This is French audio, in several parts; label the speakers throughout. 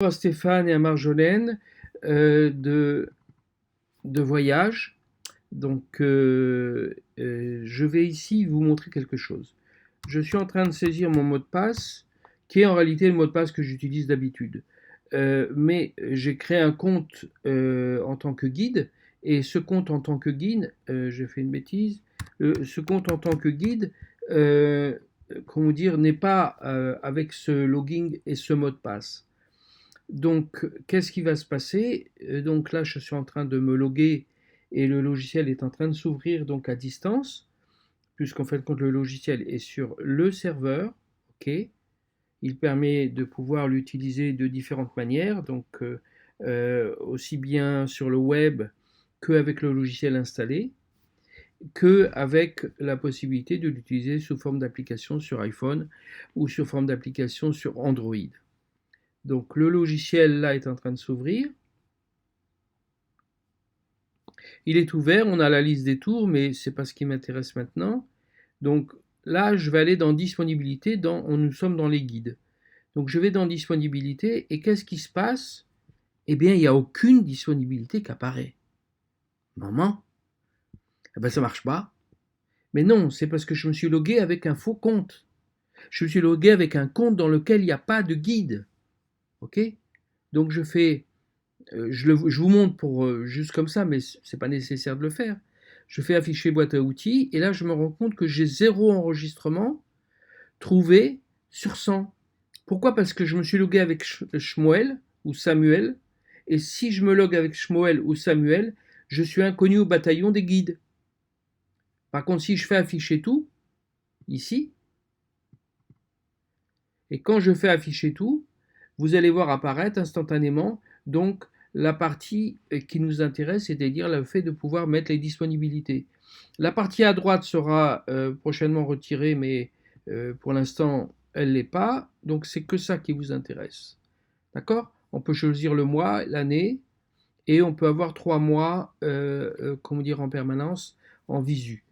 Speaker 1: À Stéphane et à Marjolaine de voyage. Donc, je vais ici vous montrer quelque chose. Je suis en train de saisir mon mot de passe, qui est en réalité le mot de passe que j'utilise d'habitude. Mais j'ai créé un compte en tant que guide, et ce compte en tant que guide, j'ai fait une bêtise, ce compte en tant que guide, comment dire, n'est pas avec ce login et ce mot de passe. Donc, qu'est-ce qui va se passer? Donc là, je suis en train de me loguer et le logiciel est en train de s'ouvrir donc à distance, puisqu'en fait, quand le logiciel est sur le serveur, ok, il permet de pouvoir l'utiliser de différentes manières, donc aussi bien sur le web qu'avec le logiciel installé, qu'avec la possibilité de l'utiliser sous forme d'application sur iPhone ou sous forme d'application sur Android. Donc le logiciel là est en train de s'ouvrir. Il est ouvert, on a la liste des tours, mais ce n'est pas ce qui m'intéresse maintenant. Donc là, je vais aller dans disponibilité, nous sommes dans les guides. Donc je vais dans disponibilité, et qu'est-ce qui se passe? Eh bien, il n'y a aucune disponibilité qui apparaît. Maman, eh ben, ça ne marche pas. Mais non, c'est parce que je me suis logué avec un faux compte. Je me suis logué avec un compte dans lequel il n'y a pas de guide. Ok? Donc je fais je vous montre pour juste comme ça, mais ce n'est pas nécessaire de le faire. Je fais afficher boîte à outils, et là je me rends compte que j'ai 0 enregistrement trouvé sur 100. Pourquoi? Parce que je me suis logué avec Shmuel ou Samuel, et si je me logue avec Shmuel ou Samuel, je suis inconnu au bataillon des guides. Par contre, si je fais afficher tout, ici, et quand je fais afficher tout, vous allez voir apparaître instantanément donc la partie qui nous intéresse, c'est-à-dire le fait de pouvoir mettre les disponibilités. La partie à droite sera prochainement retirée, mais pour l'instant, elle ne l'est pas. Donc, c'est que ça qui vous intéresse. D'accord? On peut choisir le mois, l'année, et on peut avoir 3 mois, comment dire, en permanence, en visu.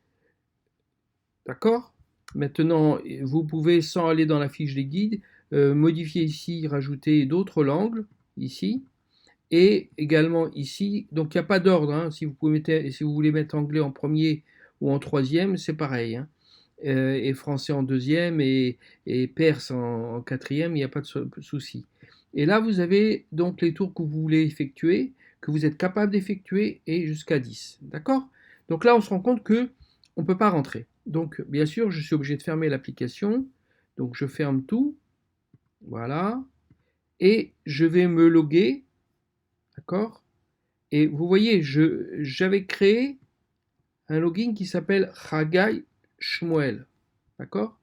Speaker 1: D'accord? Maintenant, vous pouvez, sans aller dans la fiche des guides, modifier ici, rajouter d'autres langues, ici, et également ici. Donc il n'y a pas d'ordre, hein. Si vous voulez mettre anglais en premier ou en troisième, c'est pareil, hein. Et français en deuxième, et perse en quatrième, il n'y a pas de souci. Et là, vous avez donc les tours que vous voulez effectuer, que vous êtes capable d'effectuer, et jusqu'à 10. D'accord? Donc là, on se rend compte que on ne peut pas rentrer. Donc, bien sûr, je suis obligé de fermer l'application. Donc, je ferme tout. Voilà. Et je vais me loguer. D'accord? Et vous voyez, j'avais créé un login qui s'appelle Chagai Shmuel. D'accord?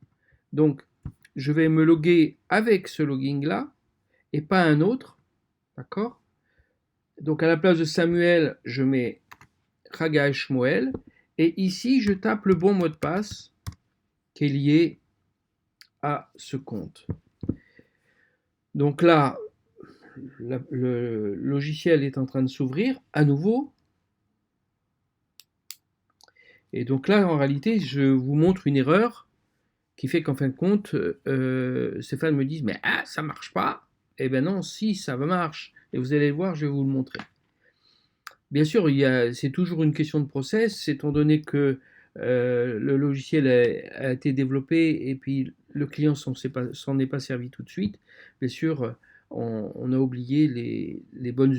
Speaker 1: Donc, je vais me loguer avec ce login-là et pas un autre. D'accord? Donc, à la place de Samuel, je mets Chagai Shmuel. Et ici, je tape le bon mot de passe qui est lié à ce compte. Donc là, le logiciel est en train de s'ouvrir à nouveau. Et donc là, en réalité, je vous montre une erreur qui fait qu'en fin de compte, Stéphane me dit, mais ça marche pas. Eh bien non, si, ça marche. Et vous allez le voir, je vais vous le montrer. Bien sûr, c'est toujours une question de process, étant donné que le logiciel a été développé et puis le client s'en est pas servi tout de suite. Bien sûr, on a oublié les bonnes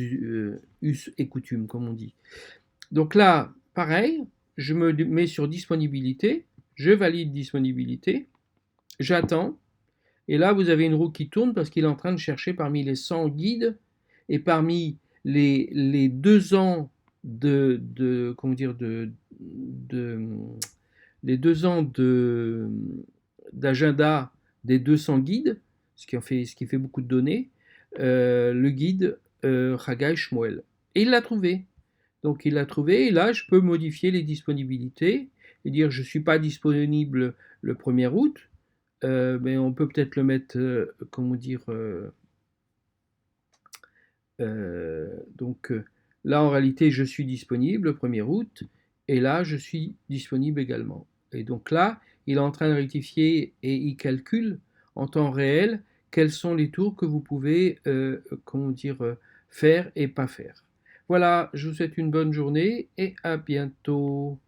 Speaker 1: us et coutumes, comme on dit. Donc là, pareil, je me mets sur disponibilité, je valide disponibilité, j'attends, et là vous avez une roue qui tourne parce qu'il est en train de chercher parmi les 100 guides et parmi les 2 ans comment dire, les 2 ans d'agenda des 200 guides, ce qui fait beaucoup de données, le guide Chagai Shmuel. Et il l'a trouvé. Donc il l'a trouvé, et là je peux modifier les disponibilités et dire je ne suis pas disponible le 1er août, mais on peut peut-être le mettre, comment dire, donc là en réalité je suis disponible le 1er août, et là je suis disponible également. Et donc là il est en train de rectifier et il calcule en temps réel quels sont les tours que vous pouvez comment dire, faire et pas faire. Voilà, je vous souhaite une bonne journée et à bientôt.